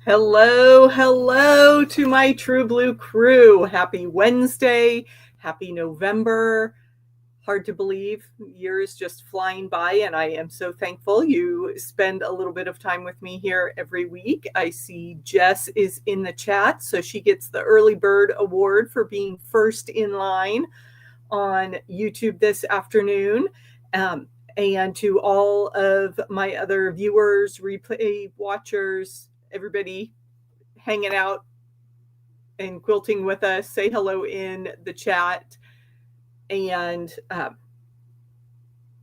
Hello, hello to my True Blue crew. Happy Wednesday. Happy November. Hard to believe. Years just flying by, and I am so thankful you spend a little bit of time with me here every week. I see Jess is in the chat, so she gets the Early Bird Award for being first in line on YouTube this afternoon. And to all of my other viewers, replay watchers, everybody hanging out and quilting with us, say hello in the chat. And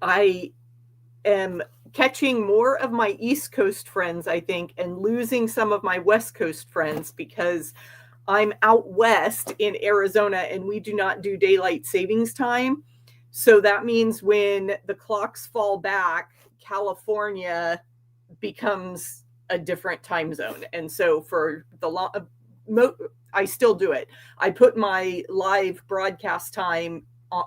I am catching more of my East Coast friends, I think, and losing some of my West Coast friends because I'm out west in Arizona and we do not do daylight savings time. So that means when the clocks fall back, California becomes a different time zone. And so for the I still do it. I put my live broadcast time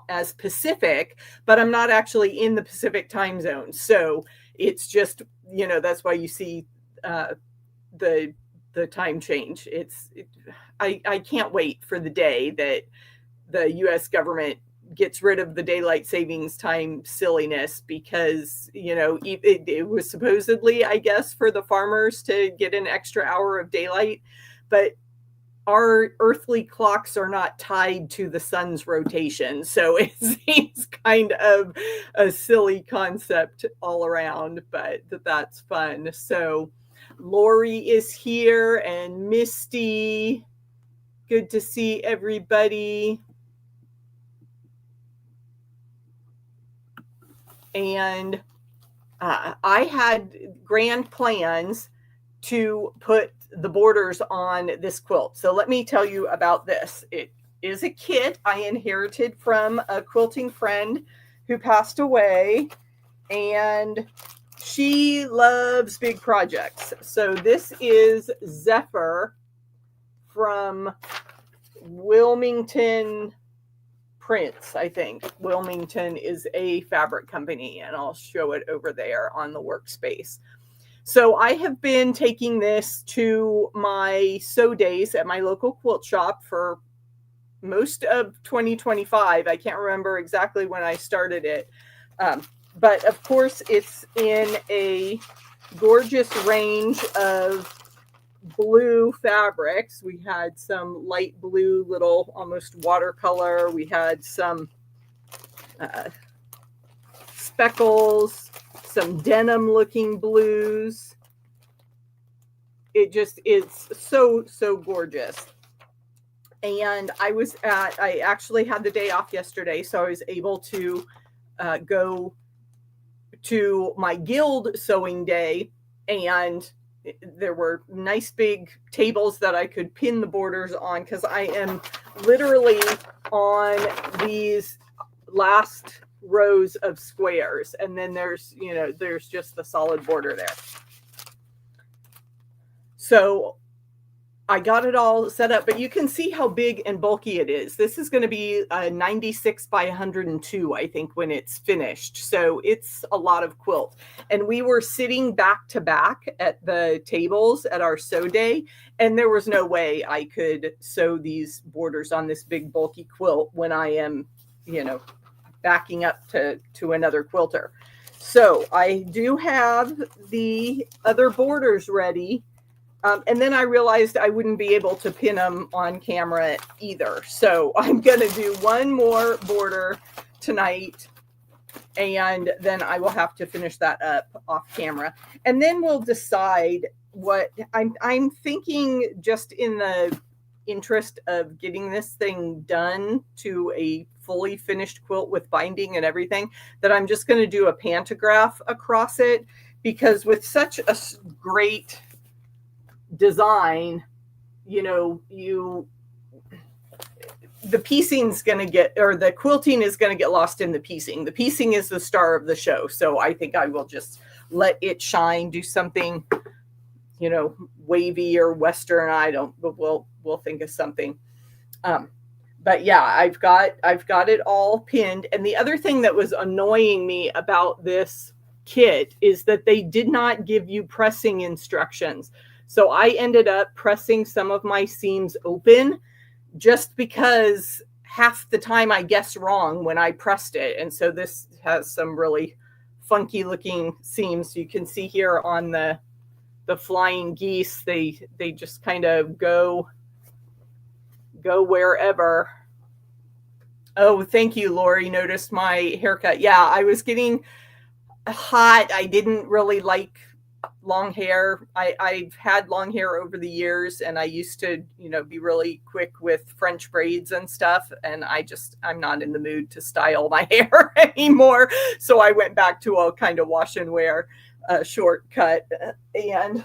as Pacific, but I'm not actually in the Pacific time zone. So it's just, that's why you see the time change. I can't wait for the day that the US government gets rid of the daylight savings time silliness, because it was supposedly, I guess, for the farmers to get an extra hour of daylight, but our earthly clocks are not tied to the sun's rotation, so it seems kind of a silly concept all around, but that's fun. So Lori is here and Misty, good to see everybody. And I had grand plans to put the borders on this quilt. So let me tell you about this. It is a kit I inherited from a quilting friend who passed away, and she loves big projects. So this is Zephyr from Wilmington Prints, I think. Wilmington is a fabric company, and I'll show it over there on the workspace. So I have been taking this to my sew days at my local quilt shop for most of 2025. I can't remember exactly when I started it. But of course, it's in a gorgeous range of blue fabrics. We had some light blue, little almost watercolor. We had some speckles, some denim looking blues. It's so gorgeous. And I actually had the day off yesterday, so I was able to go to my guild sewing day, and there were nice big tables that I could pin the borders on, because I am literally on these last rows of squares, and then there's just the solid border there. So I got it all set up, but you can see how big and bulky it is. This is going to be a 96 by 102, I think, when it's finished. So it's a lot of quilt. And we were sitting back to back at the tables at our sew day, and there was no way I could sew these borders on this big bulky quilt when I am, backing up to another quilter. So I do have the other borders ready. And then I realized I wouldn't be able to pin them on camera either. So I'm going to do one more border tonight, and then I will have to finish that up off camera. And then we'll decide what I'm thinking, just in the interest of getting this thing done to a fully finished quilt with binding and everything, that I'm just going to do a pantograph across it, because with such a great design, the piecing's going to get, or the quilting is going to get lost in the piecing. The piecing is the star of the show. So I think I will just let it shine, do something, wavy or Western. But we'll think of something. But yeah, I've got it all pinned. And the other thing that was annoying me about this kit is that they did not give you pressing instructions. So I ended up pressing some of my seams open just because half the time I guess wrong when I pressed it. And so this has some really funky looking seams. You can see here on the flying geese, they just kind of go wherever. Oh, thank you, Lori. Noticed my haircut. Yeah, I was getting hot. I didn't really like long hair. I've had long hair over the years, and I used to, be really quick with French braids and stuff. And I'm not in the mood to style my hair anymore. So I went back to a kind of wash and wear shortcut. And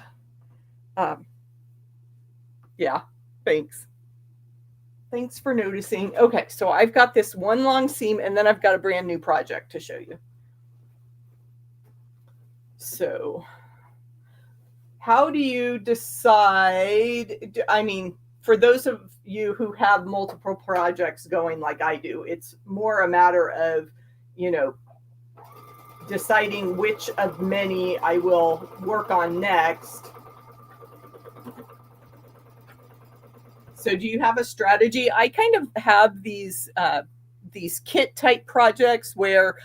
yeah, thanks. Thanks for noticing. Okay, so I've got this one long seam, and then I've got a brand new project to show you. So how do you decide? I mean, for those of you who have multiple projects going like I do, it's more a matter of, deciding which of many I will work on next. So do you have a strategy? I kind of have these kit type projects where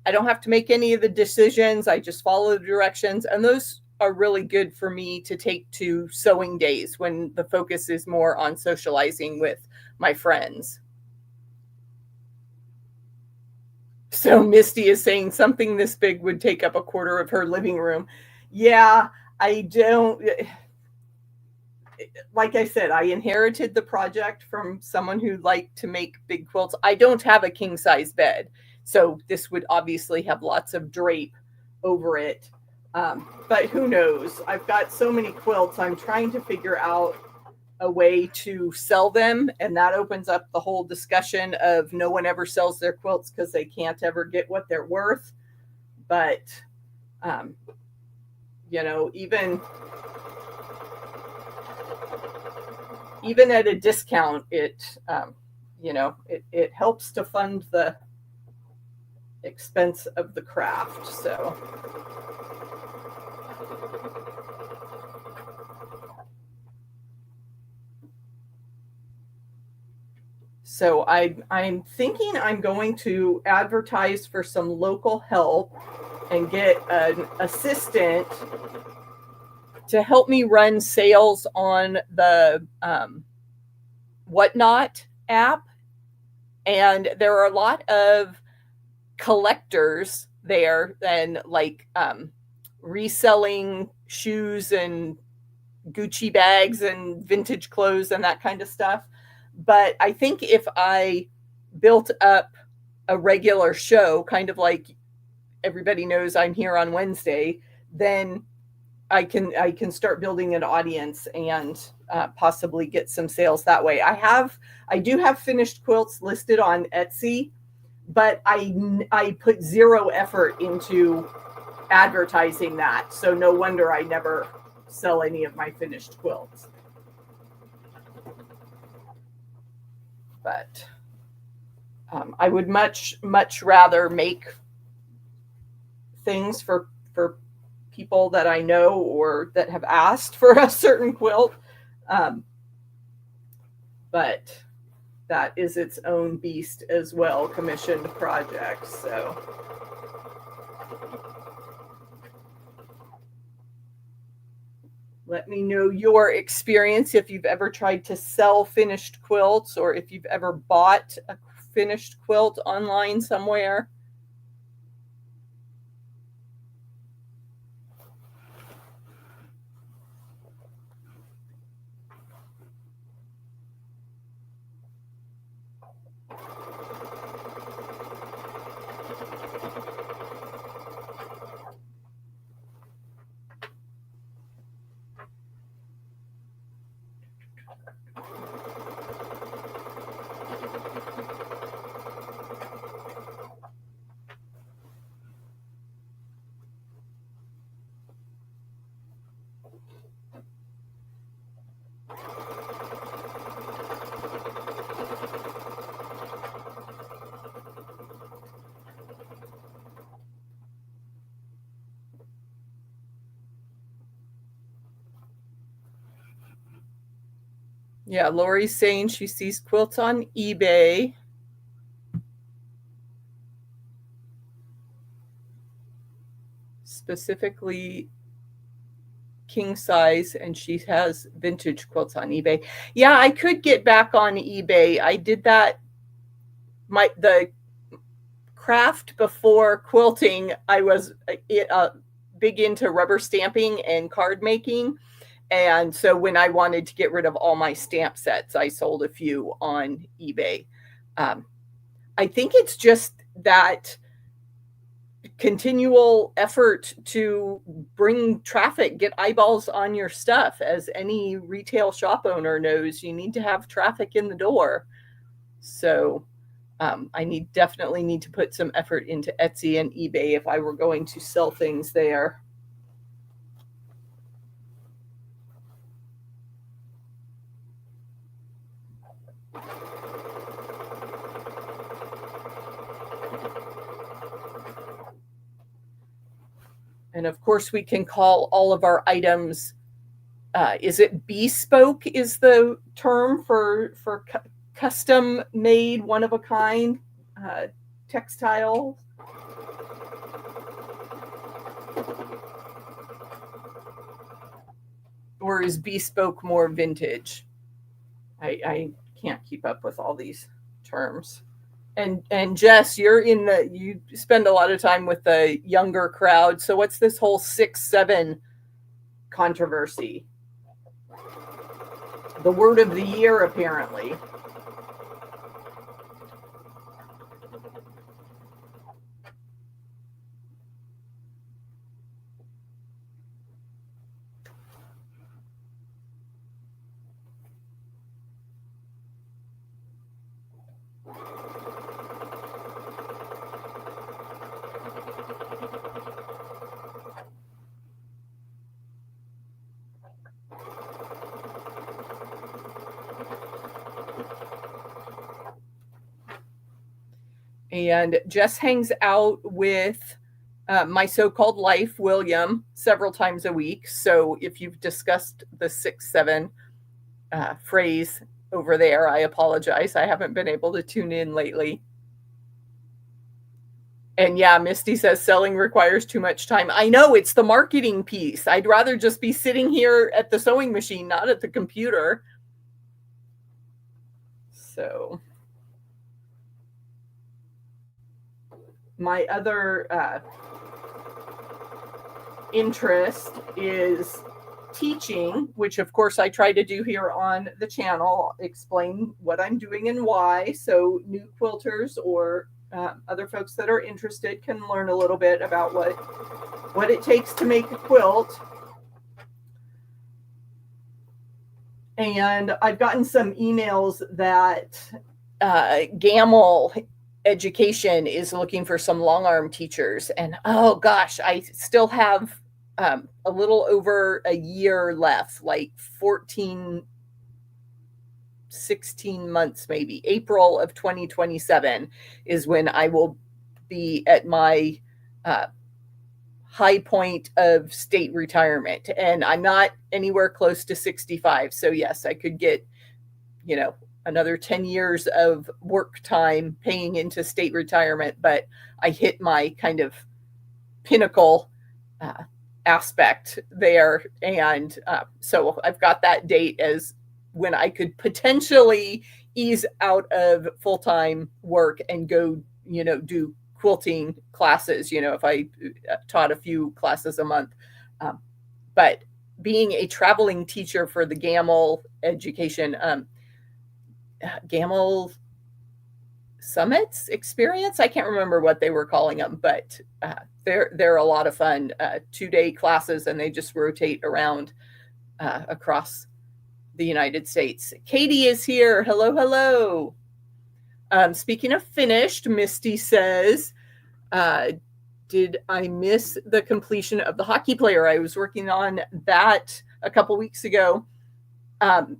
I don't have to make any of the decisions. I just follow the directions. And those are really good for me to take to sewing days when the focus is more on socializing with my friends. So Misty is saying something this big would take up a quarter of her living room. Yeah, I don't. Like I said, I inherited the project from someone who liked to make big quilts. I don't have a king size bed, so this would obviously have lots of drape over it. But who knows? I've got so many quilts. I'm trying to figure out a way to sell them, and that opens up the whole discussion of no one ever sells their quilts because they can't ever get what they're worth. But even at a discount, it helps to fund the expense of the craft. So I'm thinking I'm going to advertise for some local help and get an assistant to help me run sales on the Whatnot app. And there are a lot of collectors there and like reselling shoes and Gucci bags and vintage clothes and that kind of stuff. But I think if I built up a regular show, kind of like everybody knows I'm here on Wednesday, then I can start building an audience and possibly get some sales that way. I do have finished quilts listed on Etsy, but I put zero effort into advertising that. So no wonder I never sell any of my finished quilts. But I would much rather make things for people that I know or that have asked for a certain quilt. But that is its own beast as well, commissioned projects. So let me know your experience if you've ever tried to sell finished quilts or if you've ever bought a finished quilt online somewhere. Yeah, Lori's saying she sees quilts on eBay. Specifically king size, and she has vintage quilts on eBay. Yeah, I could get back on eBay. I did that. The craft before quilting, I was big into rubber stamping and card making. And so when I wanted to get rid of all my stamp sets, I sold a few on eBay. I think it's just that continual effort to bring traffic, get eyeballs on your stuff. As any retail shop owner knows, you need to have traffic in the door. So I definitely need to put some effort into Etsy and eBay if I were going to sell things there. And of course, we can call all of our items. Is it bespoke? Is the term for custom made, one of a kind textile? Or is bespoke more vintage? I can't keep up with all these terms. And Jess, you spend a lot of time with the younger crowd. So what's this whole 6-7 controversy? The word of the year, apparently. And Jess hangs out with my so-called life, William, several times a week. So if you've discussed the 6-7 phrase over there, I apologize. I haven't been able to tune in lately. And yeah, Misty says selling requires too much time. I know, it's the marketing piece. I'd rather just be sitting here at the sewing machine, not at the computer. So my other interest is teaching, which of course I try to do here on the channel, explain what I'm doing and why. So new quilters or other folks that are interested can learn a little bit about what it takes to make a quilt. And I've gotten some emails that Gamble Education is looking for some long arm teachers. And oh gosh, I still have a little over a year left, like 14, 16 months, maybe. April of 2027 is when I will be at my high point of state retirement. And I'm not anywhere close to 65. So yes, I could get, another 10 years of work time paying into state retirement, but I hit my kind of pinnacle aspect there. And so I've got that date as when I could potentially ease out of full-time work and go, do quilting classes, if I taught a few classes a month. But being a traveling teacher for the Gamble Education, Gamble Summits experience, I can't remember what they were calling them, but they're a lot of fun. 2-day classes, and they just rotate around across the United States. Katie is here. Hello, hello. Speaking of finished, Misty says, did I miss the completion of the hockey player? I was working on that a couple weeks ago.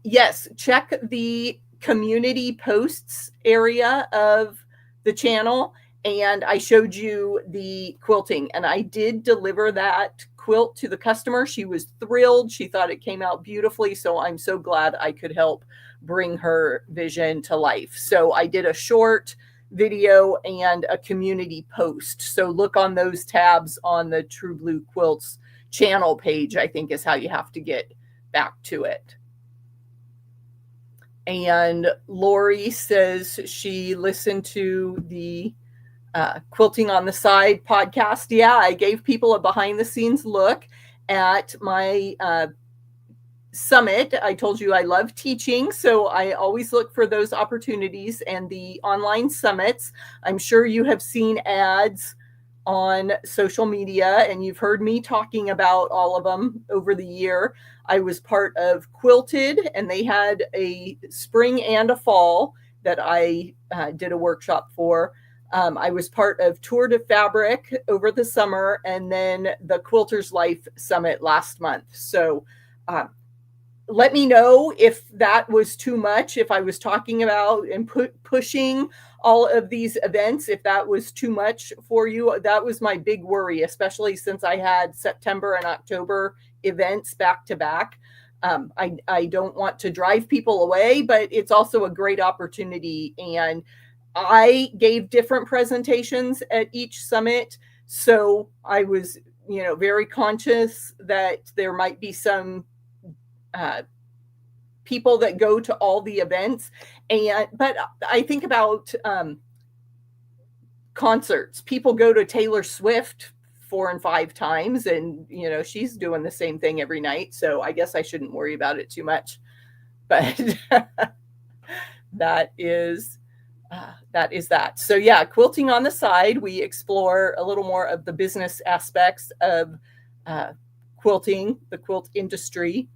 Yes, check the community posts area of the channel, and I showed you the quilting, and I did deliver that quilt to the customer. She was thrilled. She thought it came out beautifully. So I'm so glad I could help bring her vision to life. So I did a short video and a community post. So look on those tabs on the True Blue Quilts channel page, I think is how you have to get back to it. And Lori says she listened to the Quilting on the Side podcast. Yeah, I gave people a behind the scenes look at my summit. I told you I love teaching, so I always look for those opportunities and the online summits. I'm sure you have seen ads on social media and you've heard me talking about all of them over the year. I was part of Quilted, and they had a spring and a fall that I did a workshop for. I was part of Tour de Fabric over the summer, and then the Quilters Life Summit last month. So let me know if that was too much, if I was talking about and pushing all of these events, if that was too much for you. That was my big worry, especially since I had September and October events back to back. I don't want to drive people away, but it's also a great opportunity. And I gave different presentations at each summit. So I was, very conscious that there might be some people that go to all the events. But I think about concerts. People go to Taylor Swift 4 and 5 times, and she's doing the same thing every night. So I guess I shouldn't worry about it too much. But that is that. So yeah, Quilting on the Side, we explore a little more of the business aspects of quilting, the quilt industry,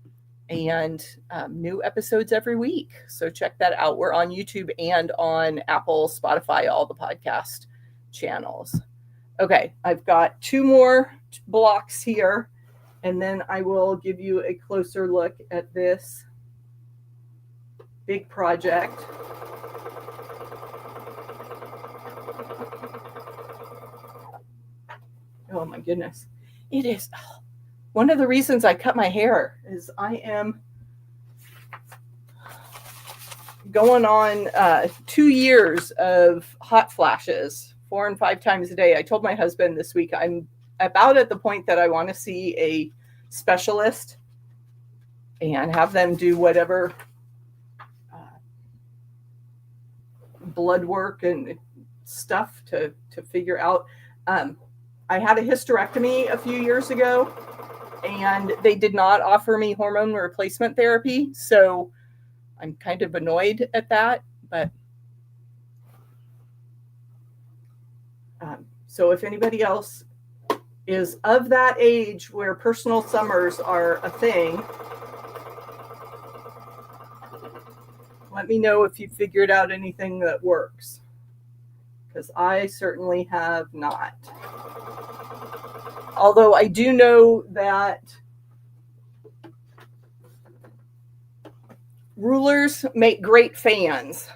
and new episodes every week. So check that out. We're on YouTube and on Apple, Spotify, all the podcast channels. Okay, I've got 2 more blocks here, and then I will give you a closer look at this big project. Oh my goodness. It is one of the reasons I cut my hair is I am going on 2 years of hot flashes 4 and 5 times a day. I told my husband this week I'm about at the point that I want to see a specialist and have them do whatever blood work and stuff to figure out. I had a hysterectomy a few years ago, and they did not offer me hormone replacement therapy. So I'm kind of annoyed at that. But so if anybody else is of that age where personal summers are a thing, let me know if you figured out anything that works, because I certainly have not. Although I do know that rulers make great fans.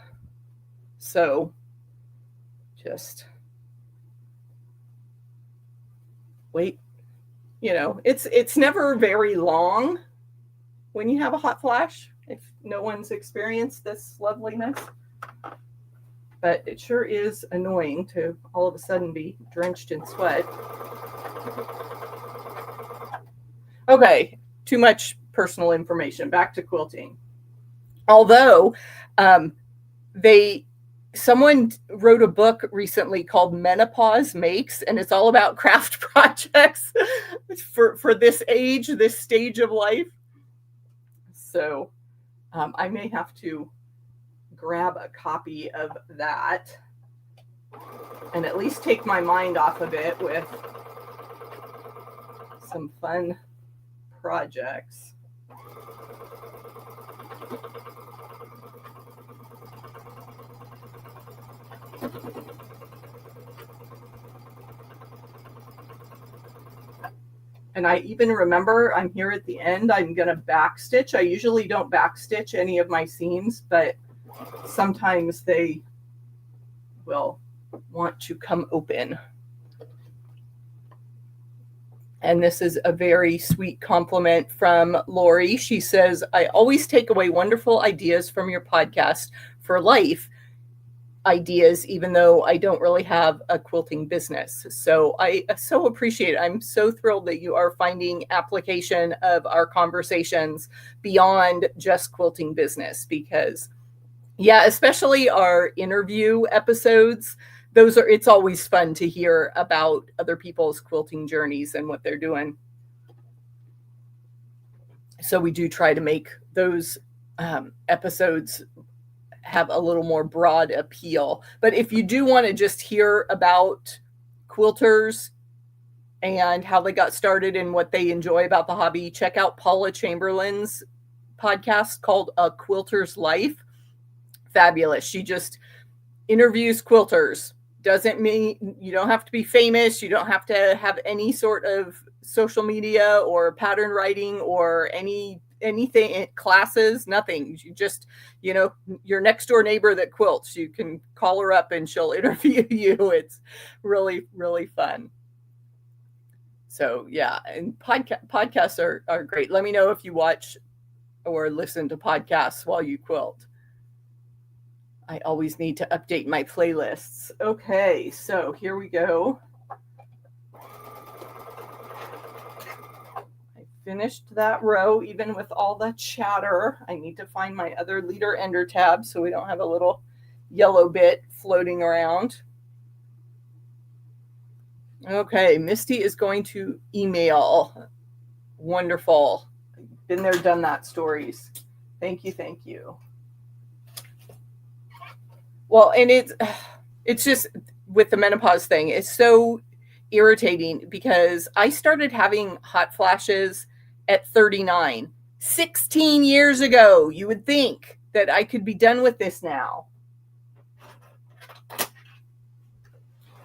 So just wait. It's never very long when you have a hot flash, if no one's experienced this loveliness. But it sure is annoying to all of a sudden be drenched in sweat. Okay, too much personal information. Back to quilting. Although someone wrote a book recently called Menopause Makes, and it's all about craft projects for this age, this stage of life. So I may have to grab a copy of that and at least take my mind off of it with some fun projects. And I even remember I'm here at the end, I'm going to backstitch. I usually don't backstitch any of my seams, but sometimes they will want to come open. And this is a very sweet compliment from Lori. She says, I always take away wonderful ideas from your podcast for life ideas, even though I don't really have a quilting business. So I so appreciate it. I'm so thrilled that you are finding application of our conversations beyond just quilting business, because yeah, especially our interview episodes, it's always fun to hear about other people's quilting journeys and what they're doing. So we do try to make those episodes have a little more broad appeal. But if you do want to just hear about quilters and how they got started and what they enjoy about the hobby, check out Paula Chamberlain's podcast called A Quilter's Life. Fabulous. She just interviews quilters. Doesn't mean you don't have to be famous. You don't have to have any sort of social media or pattern writing or anything, classes, nothing. You just, your next door neighbor that quilts, you can call her up and she'll interview you. It's really, really fun. So yeah, and podcasts are great. Let me know if you watch or listen to podcasts while you quilt. I always need to update my playlists. Okay, so here we go. I finished that row, even with all the chatter. I need to find my other leader ender tab so we don't have a little yellow bit floating around. Okay, Misty is going to email. Wonderful. Been there, done that stories. Thank you, thank you. Well, and it's just with the menopause thing, it's so irritating because I started having hot flashes at 39, 16 years ago. You would think that I could be done with this now.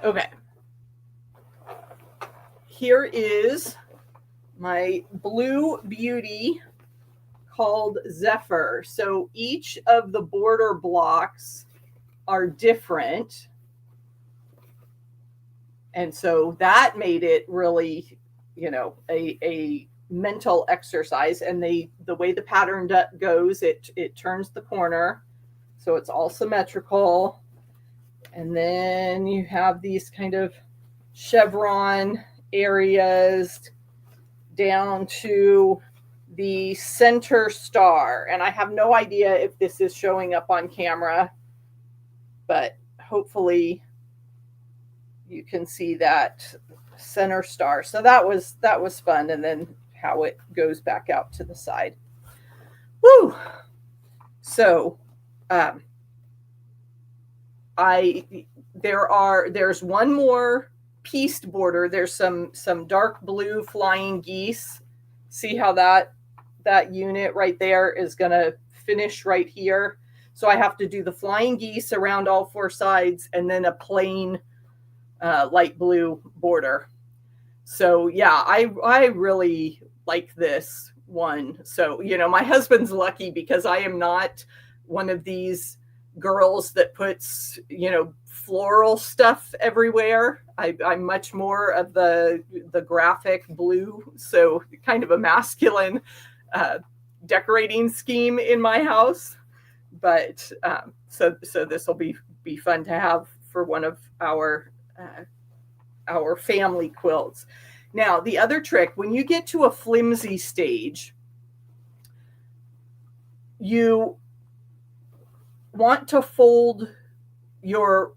Okay. Here is my blue beauty called Zephyr. So each of the border blocks are different. And so that made it really, a mental exercise. And the way the pattern goes, it turns the corner. So it's all symmetrical. And then you have these kind of chevron areas down to the center star. And I have no idea if this is showing up on camera, but hopefully you can see that center star. So that was fun. And then how it goes back out to the side. Woo! So there's one more pieced border. There's some dark blue flying geese. See how that unit right there is going to finish right here. So I have to do the flying geese around all four sides and then a plain light blue border. So yeah, I really like this one. So, my husband's lucky because I am not one of these girls that puts, floral stuff everywhere. I'm much more of the graphic blue. So kind of a masculine decorating scheme in my house. But so this will be fun to have for one of our family quilts. Now, the other trick, when you get to a flimsy stage, you want to fold your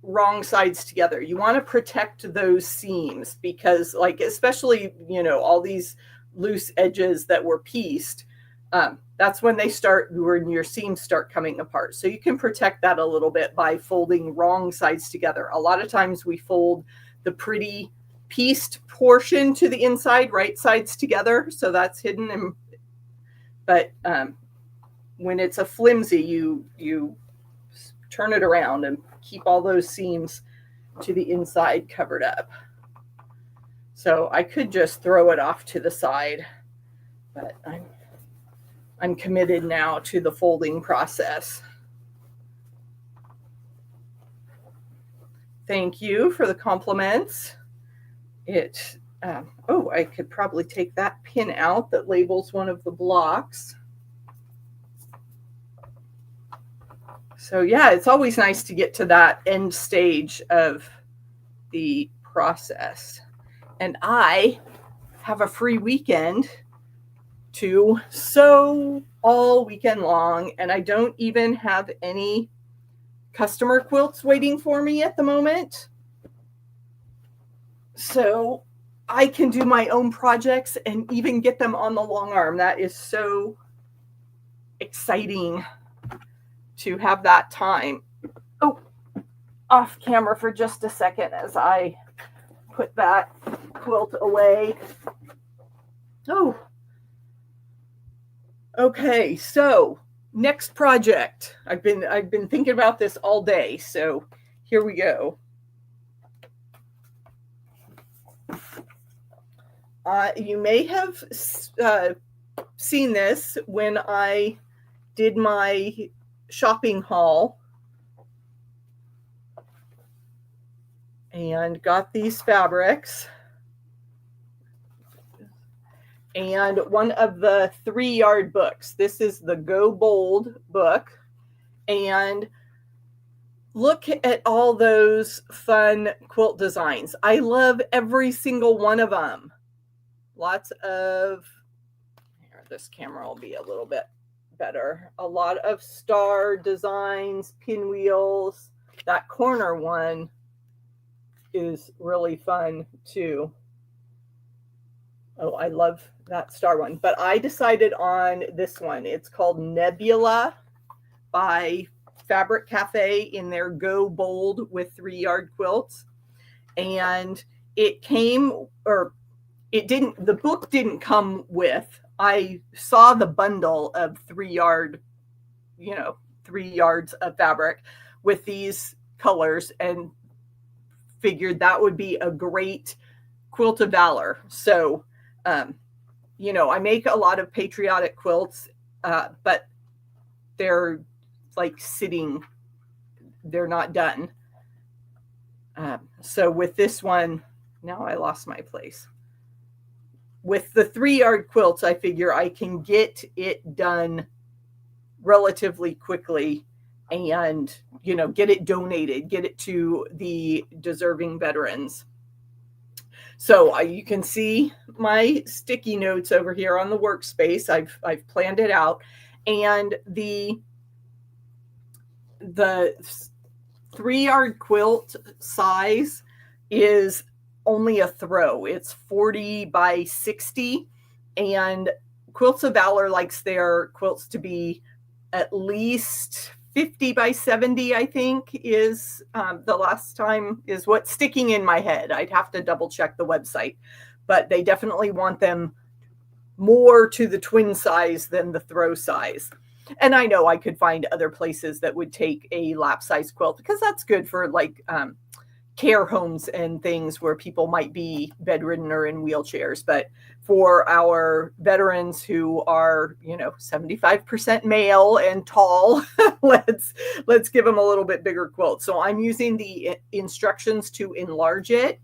wrong sides together. You want to protect those seams because, especially, all these loose edges that were pieced, that's when your seams start coming apart. So you can protect that a little bit by folding wrong sides together. A lot of times we fold the pretty pieced portion to the inside, right sides together. So that's hidden. But when it's a flimsy, you turn it around and keep all those seams to the inside covered up. So I could just throw it off to the side, but I'm committed now to the folding process. Thank you for the compliments. Oh, I could probably take that pin out that labels one of the blocks. So yeah, it's always nice to get to that end stage of the process. And I have a free weekend to sew all weekend long, and I don't even have any customer quilts waiting for me at the moment. So I can do my own projects and even get them on the long arm. That is so exciting to have that time. Oh, off camera for just a second as I put that quilt away. Oh, okay. So next project. I've been thinking about this all day. So here we go. You may have seen this when I did my shopping haul and got these fabrics. And one of the 3-yard books. This is the Go Bold book. And look at all those fun quilt designs. I love every single one of them. Lots of, here, this camera will be a little bit better. A lot of star designs, pinwheels. That corner one is really fun too. Oh, I love that star one. But I decided on this one. It's called Nebula by Fabric Cafe in their Go Bold with 3-yard quilts. And it came, or it didn't, the book didn't come with. I saw the bundle of 3-yard, 3 yards of fabric with these colors and figured that would be a great quilt of valor. So, I make a lot of patriotic quilts, but they're like sitting, they're not done. So with this one, now I lost my place. With the 3-yard quilts, I figure I can get it done relatively quickly and, get it donated, get it to the deserving veterans. So you can see my sticky notes over here on the workspace. I've planned it out, and the 3-yard quilt size is only a throw. It's 40 by 60, and Quilts of Valor likes their quilts to be at least 50 by 70, I think, is the last time is what's sticking in my head. I'd have to double check the website, but they definitely want them more to the twin size than the throw size. And I know I could find other places that would take a lap size quilt, because that's good for like care homes and things where people might be bedridden or in wheelchairs. But for our veterans who are, 75% male and tall, let's give them a little bit bigger quilt. So I'm using the instructions to enlarge it,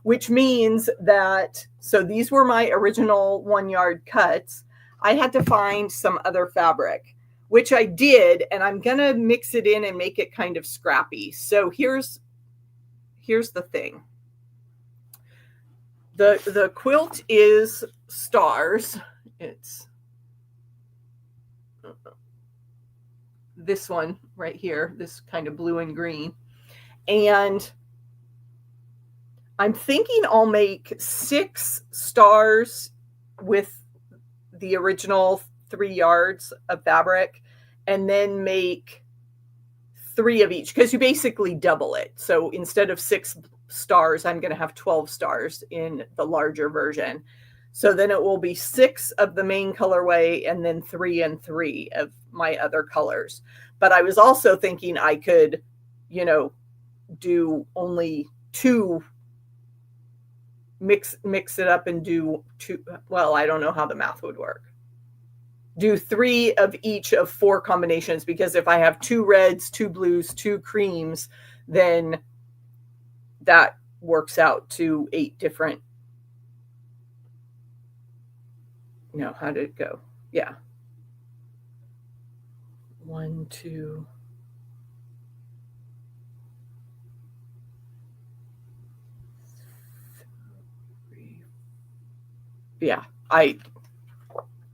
which means that, so these were my original 1-yard cuts. I had to find some other fabric, which I did, and I'm going to mix it in and make it kind of scrappy. So here's the thing. The quilt is stars. It's this one right here, this kind of blue and green. And I'm thinking I'll make 6 stars with the original 3 yards of fabric, and then make 3 of each, because you basically double it. So instead of 6 stars, I'm going to have 12 stars in the larger version. So then it will be 6 of the main colorway and then 3 and 3 of my other colors. But I was also thinking I could, do only 2, mix it up and do 2. Well, I don't know how the math would work. Do 3 of each of 4 combinations, because if I have 2 reds, 2 blues, 2 creams, then that works out to 8 different no, how did it go? Yeah. 1, 2. Yeah,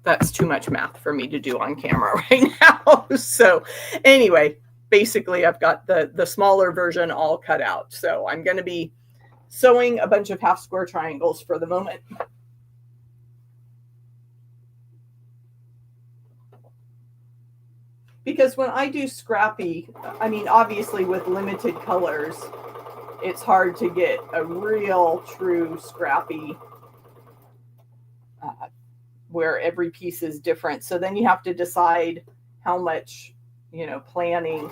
that's too much math for me to do on camera right now. So anyway, basically I've got the smaller version all cut out. So I'm going to be sewing a bunch of half square triangles for the moment. Because when I do scrappy, I mean, obviously with limited colors, it's hard to get a real true scrappy where every piece is different. So then you have to decide how much, planning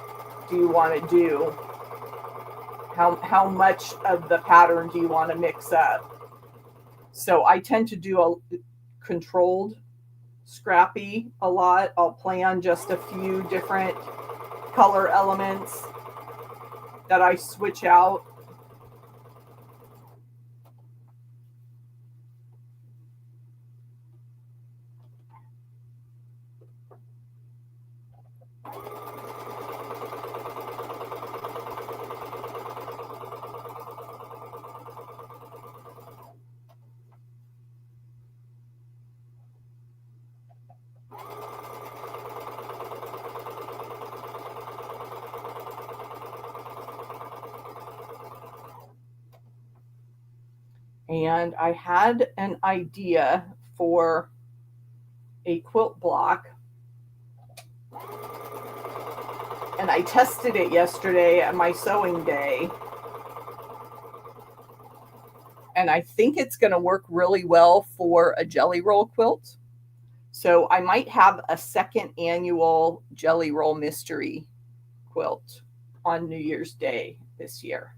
do you want to do? How much of the pattern do you want to mix up? So I tend to do a controlled scrappy a lot. I'll plan just a few different color elements that I switch out. And I had an idea for a quilt block. And I tested it yesterday at my sewing day. And I think it's going to work really well for a jelly roll quilt. So I might have a second annual jelly roll mystery quilt on New Year's Day this year.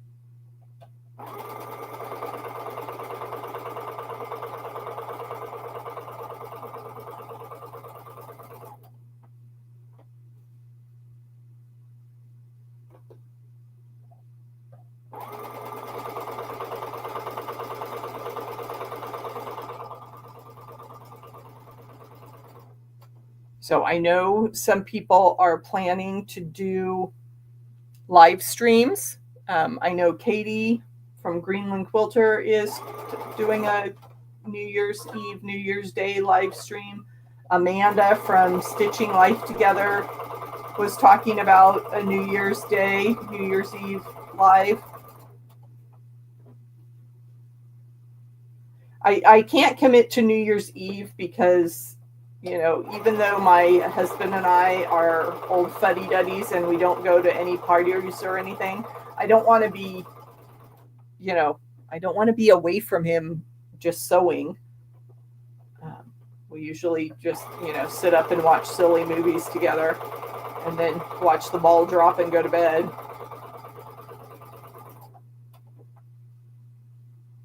So I know some people are planning to do live streams. I know Katie from Greenland Quilter is doing a New Year's Eve, New Year's Day live stream. Amanda from Stitching Life Together was talking about a New Year's Day, New Year's Eve live. I can't commit to New Year's Eve because, even though my husband and I are old fuddy-duddies and we don't go to any parties or anything, I don't want to be, I don't want to be away from him just sewing. We usually just, sit up and watch silly movies together and then watch the ball drop and go to bed.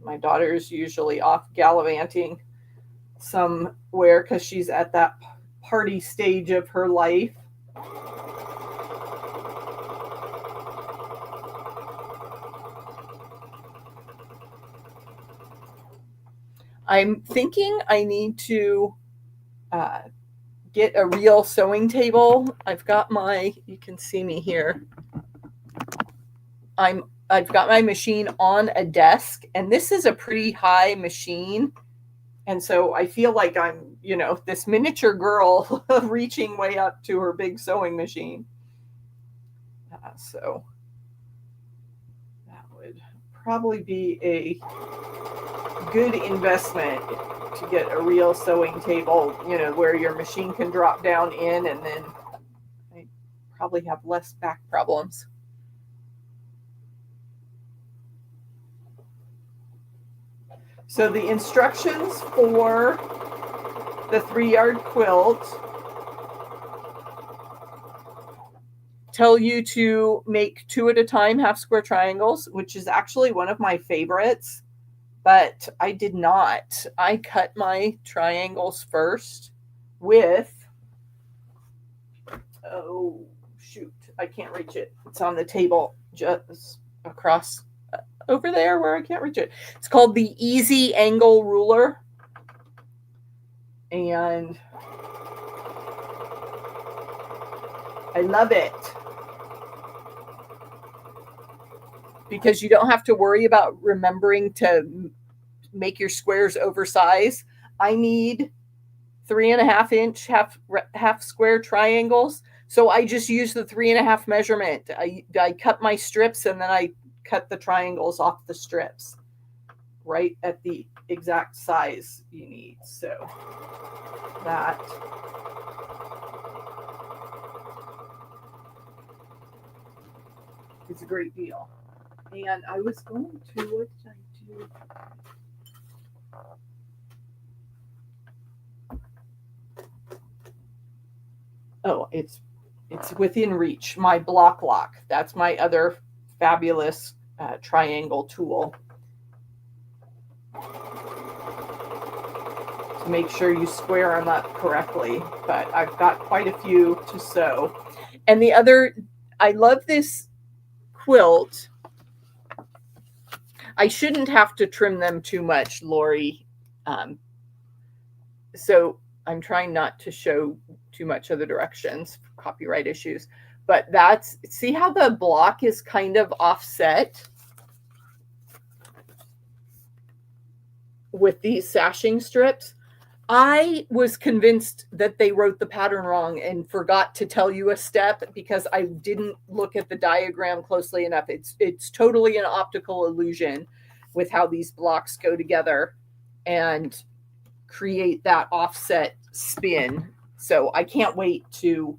My daughter's usually off gallivanting somewhere because she's at that party stage of her life. I'm thinking I need to get a real sewing table. I've got you can see me here. I've got my machine on a desk, and this is a pretty high machine. And so I feel like I'm, this miniature girl reaching way up to her big sewing machine. So that would probably be a good investment to get a real sewing table, where your machine can drop down in, and then I probably have less back problems. So the instructions for the 3-yard quilt tell you to make 2 at a time half square triangles, which is actually one of my favorites. But I did not. I cut my triangles first with, oh, shoot, I can't reach it. It's on the table just across over there where I can't reach it. It's called the Easy Angle Ruler. And I love it because you don't have to worry about remembering to make your squares oversized. I need 3.5 inch half square triangles. So I just use the 3.5 measurement. I cut my strips and then I cut the triangles off the strips right at the exact size you need. So that is a great deal. And I was going to, what did I do? Oh, it's within reach. My block lock. That's my other fabulous triangle tool to make sure you square them up correctly. But I've got quite a few to sew. And the other, I love this quilt. I shouldn't have to trim them too much, Lori. So I'm trying not to show too much of the directions for copyright issues. But that's, see how the block is kind of offset with these sashing strips? I was convinced that they wrote the pattern wrong and forgot to tell you a step because I didn't look at the diagram closely enough. It's totally an optical illusion with how these blocks go together and create that offset spin. So I can't wait to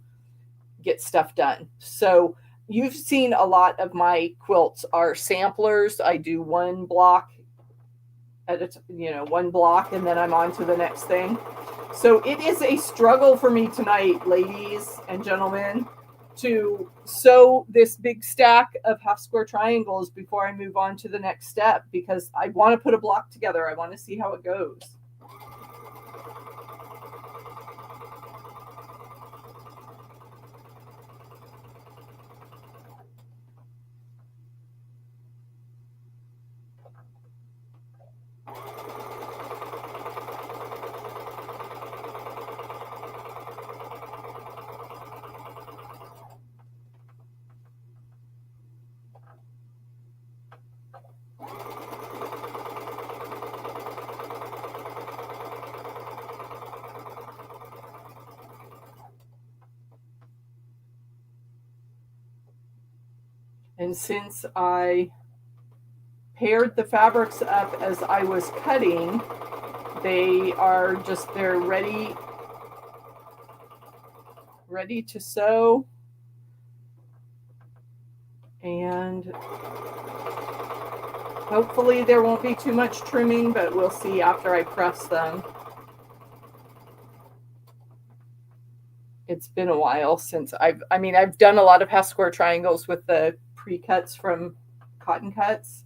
get stuff done. So you've seen a lot of my quilts are samplers. I do one block at a, one block, and then I'm on to the next thing. So it is a struggle for me tonight, ladies and gentlemen, to sew this big stack of half square triangles before I move on to the next step, because I want to put a block together. I want to see how it goes. And since I paired the fabrics up as I was cutting, they're ready to sew. And hopefully there won't be too much trimming, but we'll see after I press them. It's been a while since I've done a lot of half square triangles with the pre-cuts from Cotton Cuts.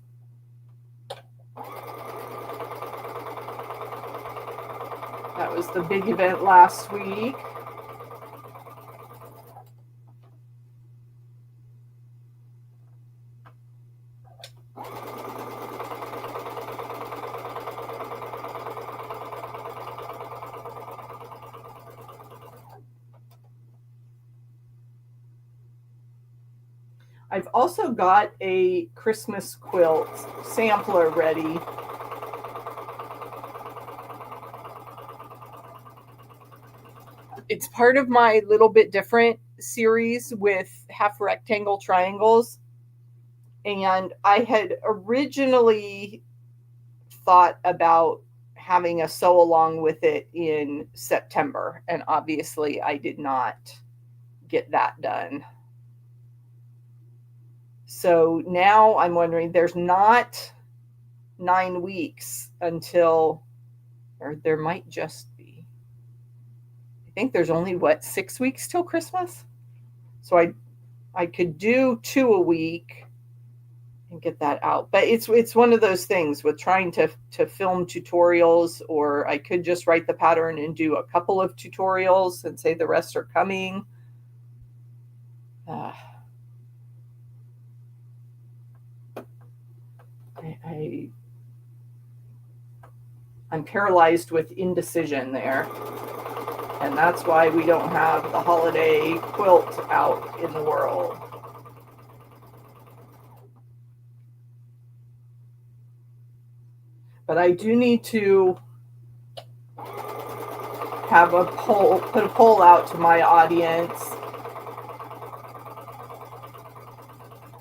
That was the big event last week. I've also got a Christmas quilt sampler ready. It's part of my Little Bit Different series with half rectangle triangles. And I had originally thought about having a sew along with it in September. And obviously I did not get that done. So now I'm wondering, there's not 9 weeks until, or there might just be, I think there's only 6 weeks till Christmas. So I could do 2 a week and get that out. But it's one of those things with trying to film tutorials, or I could just write the pattern and do a couple of tutorials and say the rest are coming. I'm paralyzed with indecision there. And that's why we don't have the holiday quilt out in the world. But I do need to have a poll, put a poll out to my audience,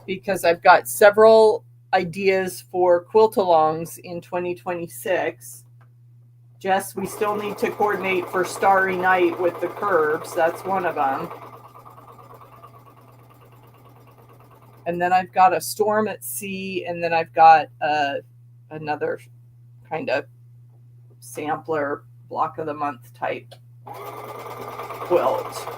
because I've got several ideas for quilt-alongs in 2026. Jess, we still need to coordinate for Starry Night with the curves. That's one of them. And then I've got a Storm at Sea, and then I've got another kind of sampler block of the month type quilt.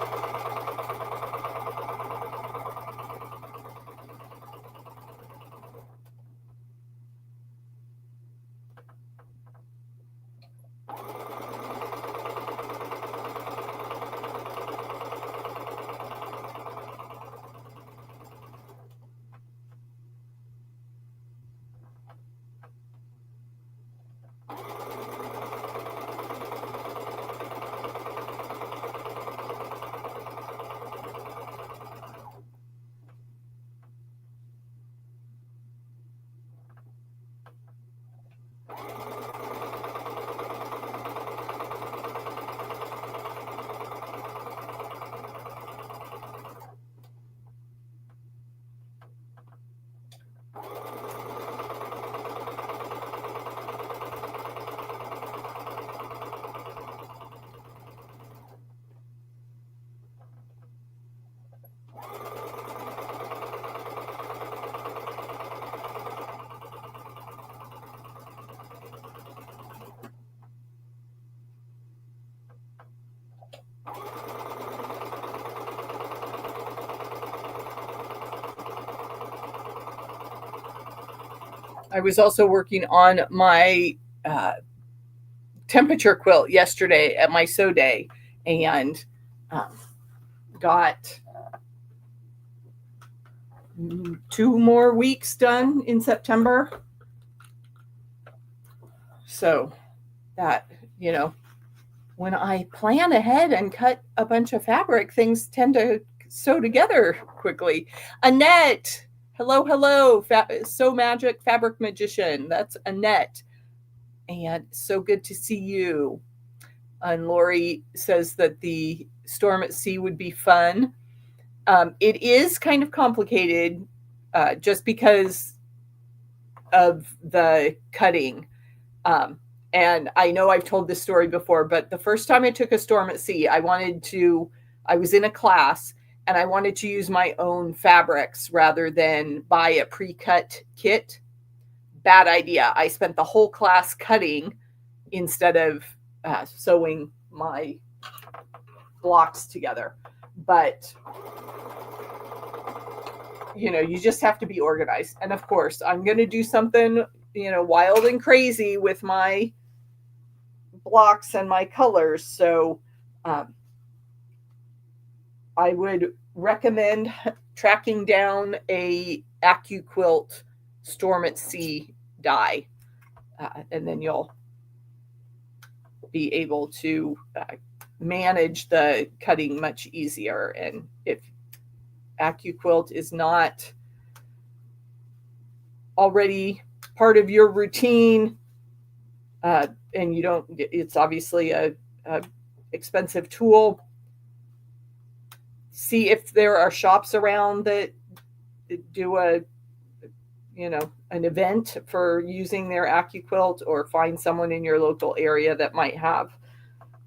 I was also working on my temperature quilt yesterday at my sew day, and got 2 more weeks done in September. So that, you know, when I plan ahead and cut a bunch of fabric, things tend to sew together quickly. Annette, hello, Sew Magic Fabric Magician. That's Annette. And so good to see you. And Lori says that the Storm at Sea would be fun. It is kind of complicated just because of the cutting. And I know I've told this story before, but the first time I took a Storm at Sea, I was in a class and I wanted to use my own fabrics rather than buy a pre-cut kit. Bad idea. I spent the whole class cutting instead of sewing my blocks together. But you just have to be organized. And of course, I'm going to do something, wild and crazy with my blocks and my colors. So I would recommend tracking down a AccuQuilt Storm at Sea die. And then you'll be able to manage the cutting much easier. And if AccuQuilt is not already part of your routine, and you don't, it's obviously a expensive tool. See if there are shops around that do an event for using their AccuQuilt, or find someone in your local area that might have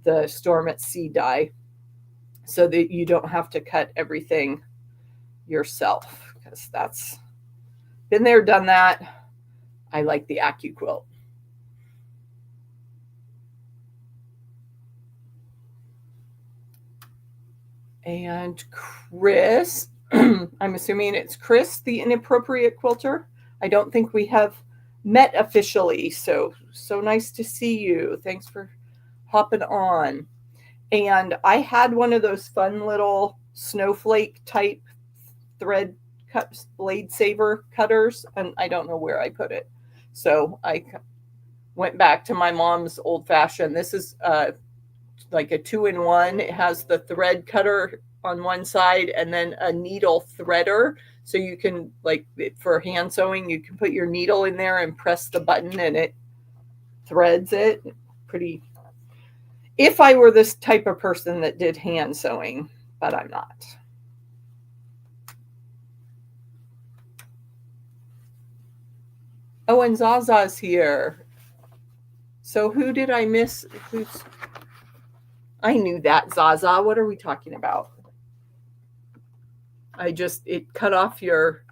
the Storm at Sea die, so that you don't have to cut everything yourself, because that's been there, done that. I like the AccuQuilt. And Chris, I'm assuming it's Chris, the inappropriate quilter. I don't think we have met officially, so nice to see you. Thanks for hopping on. And I had one of those fun little snowflake type thread cut blade saver cutters, and I don't know where I put it. So I went back to my mom's old fashioned. This is like a 2-in-1. It has the thread cutter on one side and then a needle threader. So you can, like, for hand sewing, you can put your needle in there and press the button and it threads it. Pretty, if I were this type of person that did hand sewing, but I'm not. Oh, and Zaza's here. So who did I miss? I knew that, Zaza. What are we talking about? It cut off your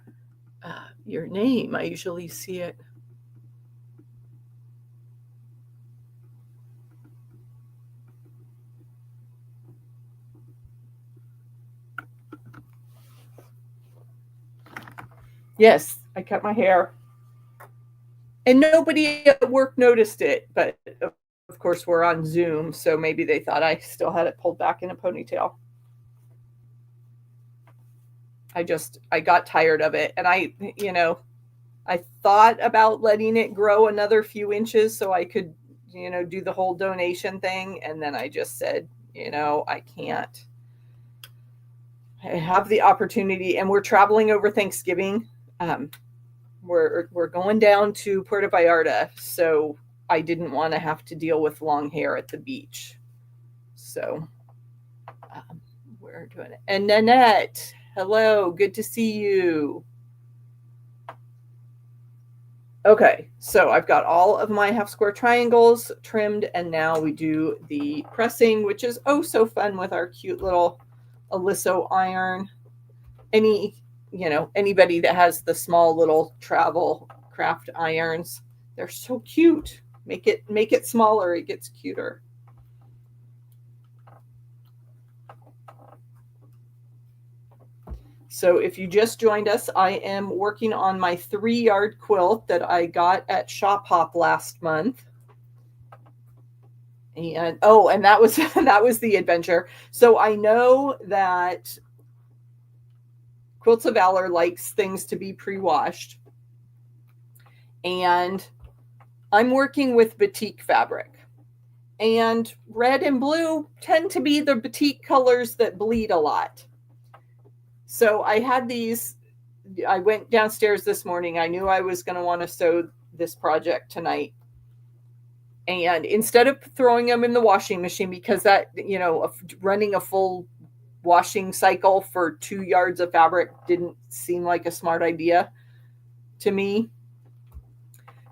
name. I usually see it. Yes, I cut my hair. And nobody at work noticed it, but of course we're on Zoom, so maybe they thought I still had it pulled back in a ponytail. I got tired of it, and I thought about letting it grow another few inches so I could, do the whole donation thing, and then I just said, I can't. I have the opportunity, and we're traveling over Thanksgiving. We're going down to Puerto Vallarta, so I didn't want to have to deal with long hair at the beach. So we're doing it. And Nanette, hello, good to see you. Okay, so I've got all of my half square triangles trimmed, and now we do the pressing, which is oh so fun with our cute little Aliso iron. Anybody that has the small little travel craft irons, they're so cute. Make it smaller, it gets cuter. So if you just joined us, I am working on my 3-yard quilt that I got at Shop Hop last month. And that was that was the adventure. So I know that Quilts of Valor likes things to be pre-washed. And I'm working with batik fabric. And red and blue tend to be the batik colors that bleed a lot. So I had these, I went downstairs this morning. I knew I was going to want to sew this project tonight. And instead of throwing them in the washing machine, because that, running a full washing cycle for 2 yards of fabric didn't seem like a smart idea to me.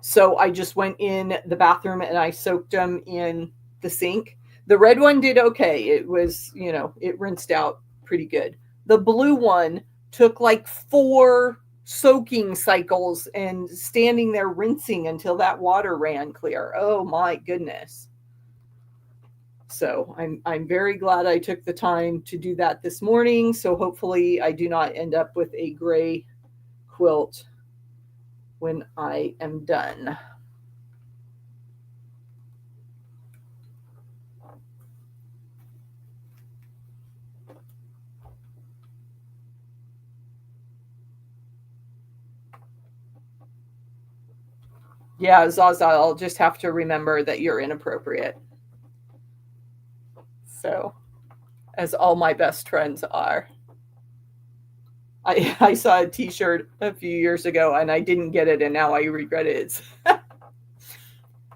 So I just went in the bathroom and I soaked them in the sink. The red one did okay. It was, it rinsed out pretty good. The blue one took like 4 soaking cycles and standing there rinsing until that water ran clear. Oh my goodness. So I'm very glad I took the time to do that this morning. So hopefully I do not end up with a gray quilt when I am done. Yeah, Zaza, I'll just have to remember that you're inappropriate. So, as all my best friends are. I saw a t-shirt a few years ago and I didn't get it and now I regret it.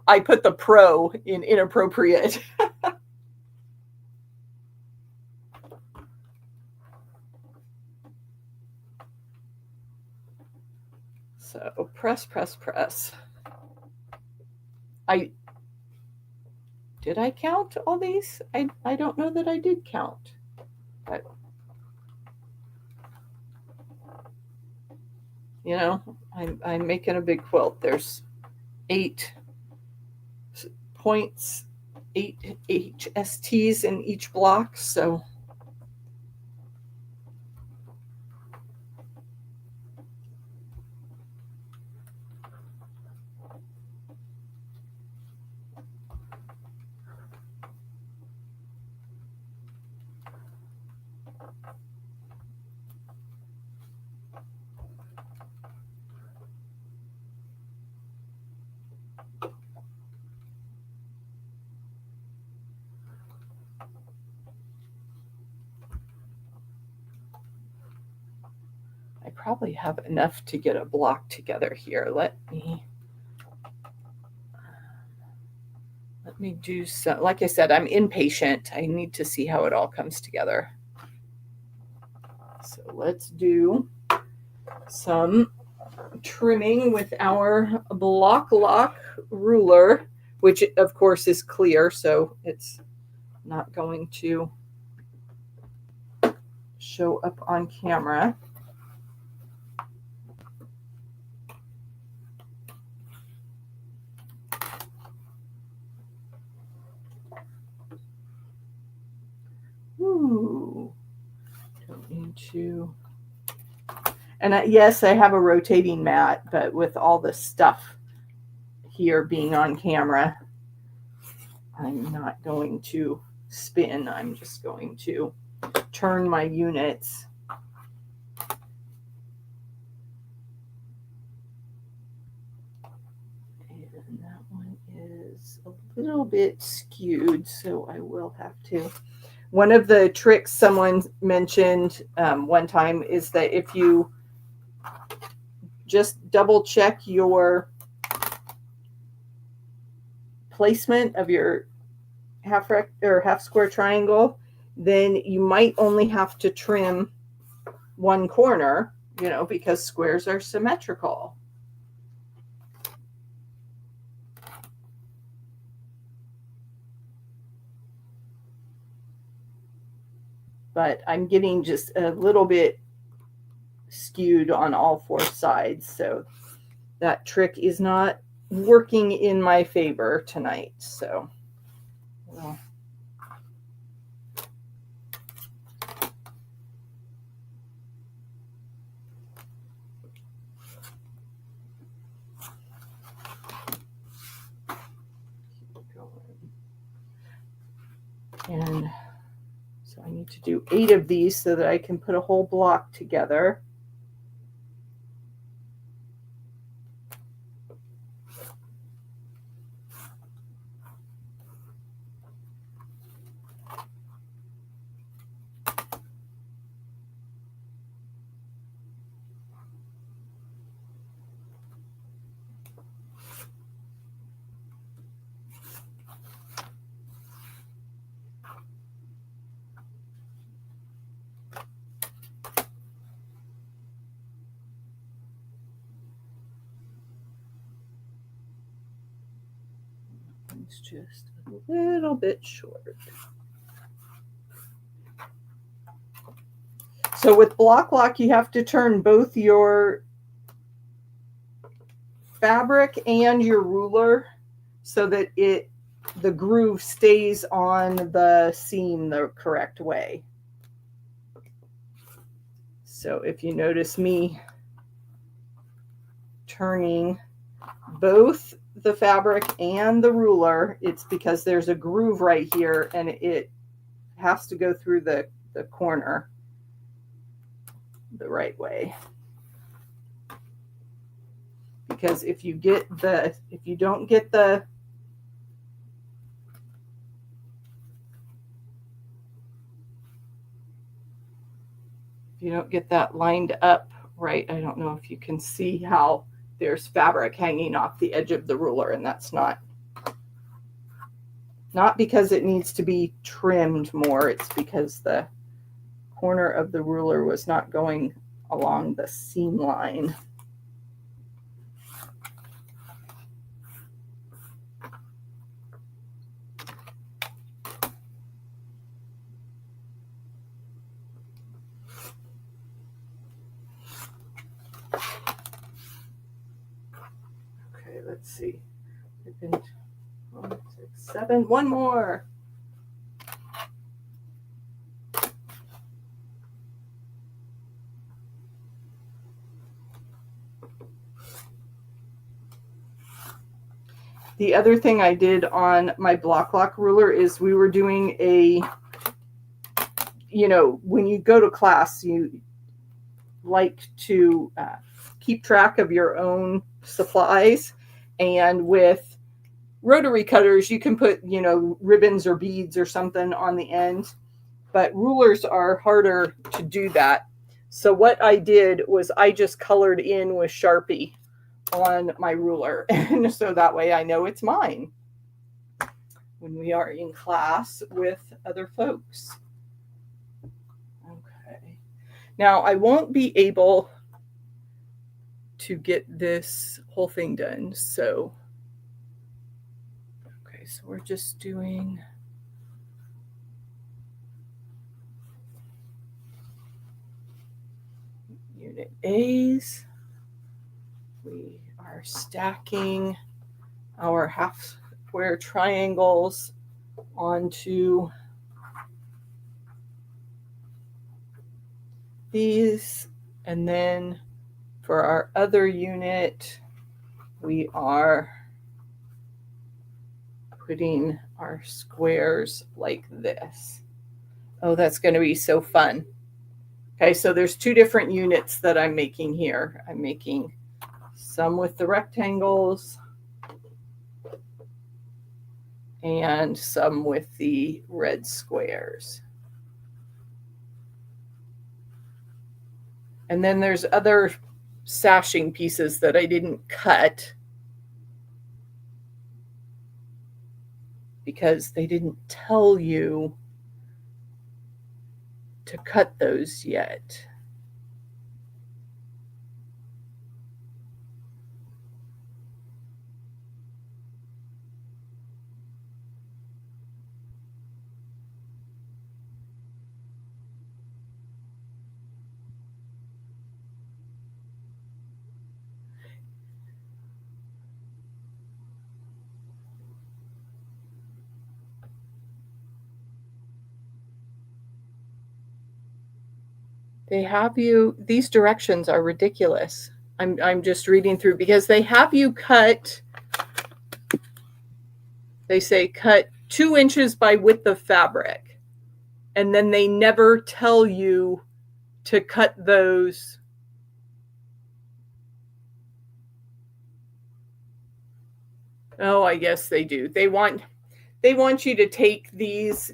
I put the pro in inappropriate. So press. Did I count all these? I don't know that I did count. But I'm making a big quilt. There's 8 points, 8 HSTs in each block, so I probably have enough to get a block together here. Let me do some, like I said, I'm impatient. I need to see how it all comes together. So let's do some trimming with our block lock ruler, which of course is clear, so it's not going to show up on camera. Ooh, don't need to. And yes, I have a rotating mat, but with all the stuff here being on camera, I'm not going to spin. I'm just going to turn my units. And that one is a little bit skewed, so I will have to. One of the tricks someone mentioned one time is that if you just double check your placement of your half square triangle, then you might only have to trim one corner, because squares are symmetrical. But I'm getting just a little bit skewed on all four sides, so that trick is not working in my favor tonight. So well, and so I need to do 8 of these so that I can put a whole block together. It's just a little bit short. So with block lock, you have to turn both your fabric and your ruler so that the groove stays on the seam the correct way. So if you notice me turning both the fabric and the ruler, it's because there's a groove right here and it has to go through the corner the right way. Because if you don't get that lined up right, I don't know if you can see how there's fabric hanging off the edge of the ruler, and that's not because it needs to be trimmed more, it's because the corner of the ruler was not going along the seam line. Okay, let's see. 1, 6, 7. One more. The other thing I did on my block lock ruler is we were doing when you go to class, you like to keep track of your own supplies. And with rotary cutters, you can put, ribbons or beads or something on the end. But rulers are harder to do that. So what I did was I just colored in with Sharpie on my ruler. And so that way I know it's mine when we are in class with other folks. Okay. Now I won't be able to get this whole thing done. So, okay, so we're just doing unit A's. We are stacking our half square triangles onto these, and then for our other unit we are putting our squares like this. Oh, that's going to be so fun. Okay, so there's two different units that I'm making here. I'm making some with the rectangles and some with the red squares. And then there's other sashing pieces that I didn't cut because they didn't tell you to cut those yet. They have you, these directions are ridiculous. I'm just reading through because they have you cut, they say cut 2 inches by width of fabric. And then they never tell you to cut those. Oh, I guess they do. They want you to take these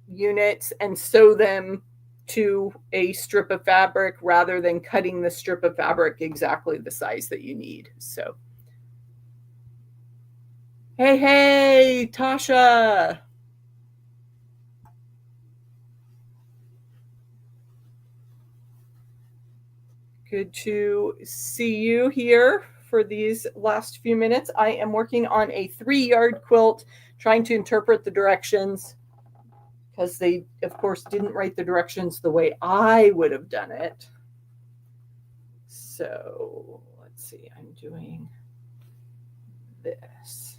units and sew them to a strip of fabric rather than cutting the strip of fabric exactly the size that you need. So, hey, Tasha. Good to see you here for these last few minutes. I am working on a 3-yard quilt, trying to interpret the directions because they, of course, didn't write the directions the way I would have done it. So let's see, I'm doing this.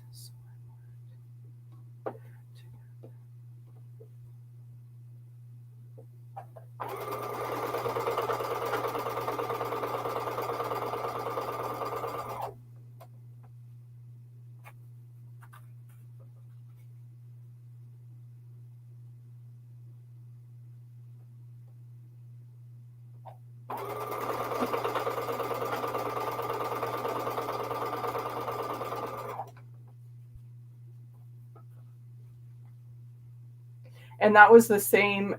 And that was the same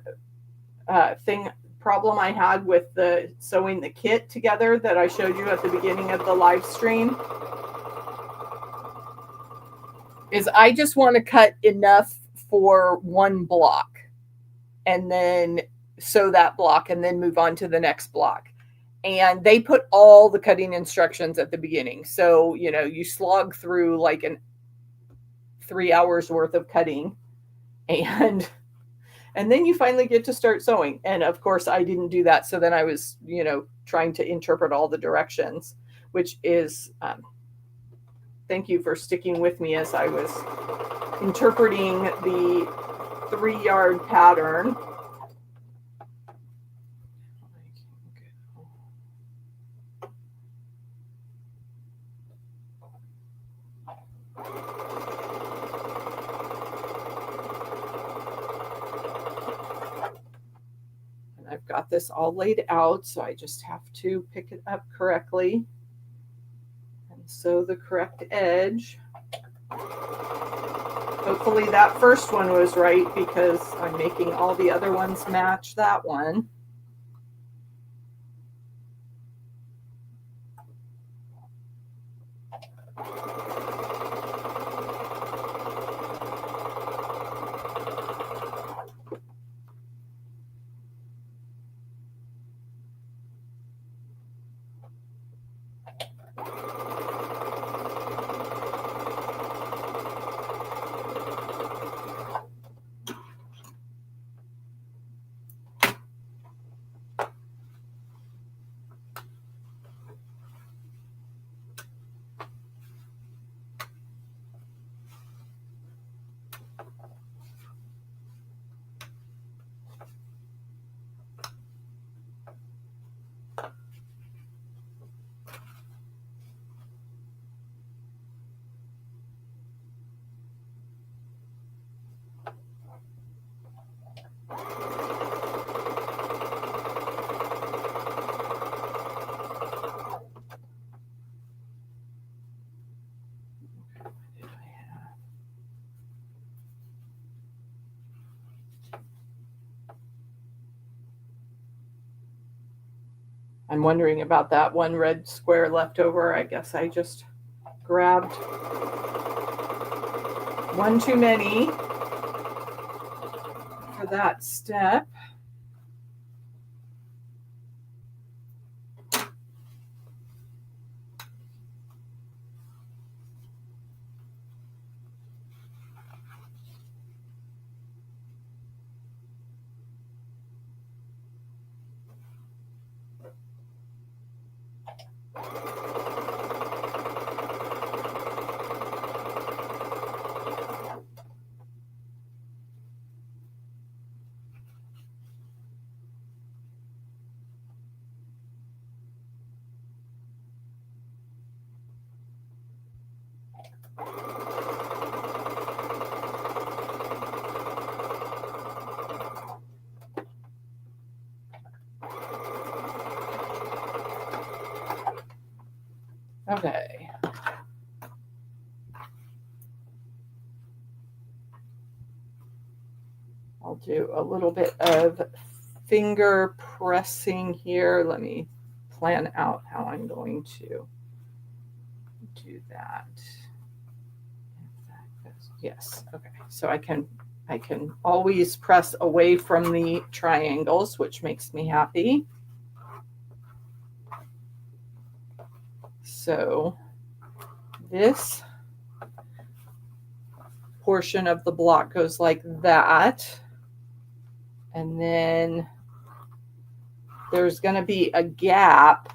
problem I had with the sewing the kit together that I showed you at the beginning of the live stream. Is I just want to cut enough for one block and then sew that block and then move on to the next block. And they put all the cutting instructions at the beginning. So, you know, you slog through like 3 hours worth of cutting and then you finally get to start sewing. And of course I didn't do that. So then I was, you know, trying to interpret all the directions, which is, thank you for sticking with me as I was interpreting the 3-yard pattern. I've got this all laid out, so I just have to pick it up correctly and sew the correct edge. Hopefully that first one was right because I'm making all the other ones match that one. I'm wondering about that one red square left over. I guess I just grabbed one too many for that step. Okay. I'll do a little bit of finger pressing here. Let me plan out how I'm going to do that. Yes, okay. So I can always press away from the triangles, which makes me happy. So this portion of the block goes like that. And then there's going to be a gap,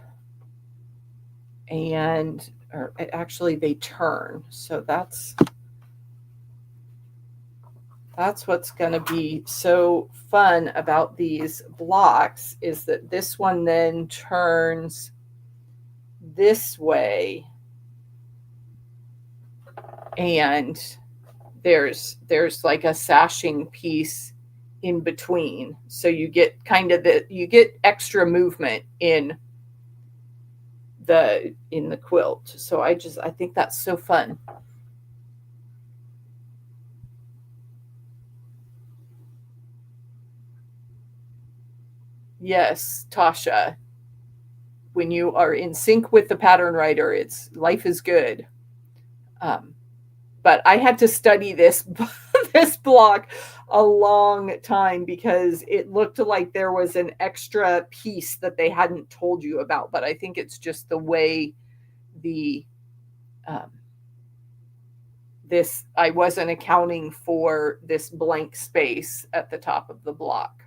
and or actually they turn. So that's what's going to be so fun about these blocks, is that this one then turns this way, and there's like a sashing piece in between, so you get kind of you get extra movement in the quilt. So I think that's so fun. Yes, Tasha, when you are in sync with the pattern writer, life is good. But I had to study this this block a long time because it looked like there was an extra piece that they hadn't told you about. But I think it's just the way I wasn't accounting for this blank space at the top of the block.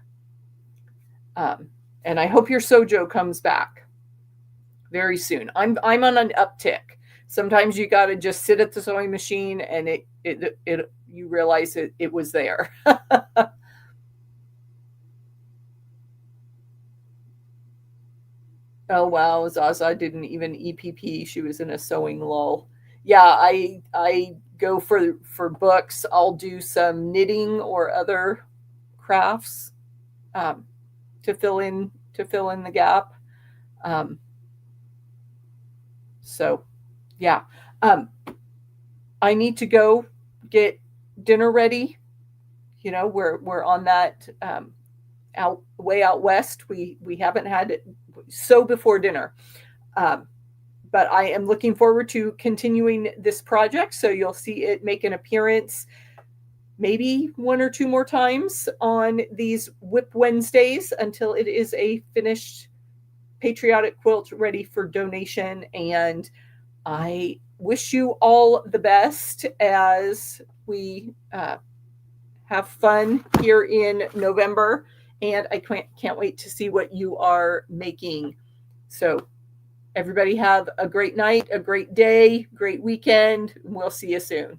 And I hope your Sojo comes back very soon. I'm on an uptick. Sometimes you got to just sit at the sewing machine and you realize it was there. Oh wow, Zaza didn't even EPP. She was in a sewing lull. Yeah, I go for books. I'll do some knitting or other crafts to fill in the gap. So yeah, I need to go get dinner ready. You know, we're on that way out west. We haven't had it so before dinner, but I am looking forward to continuing this project. So you'll see it make an appearance maybe 1 or 2 more times on these WIP Wednesdays until it is a finished patriotic quilt ready for donation. And I wish you all the best as we have fun here in November. And I can't wait to see what you are making. So everybody have a great night, a great day, great weekend. We'll see you soon.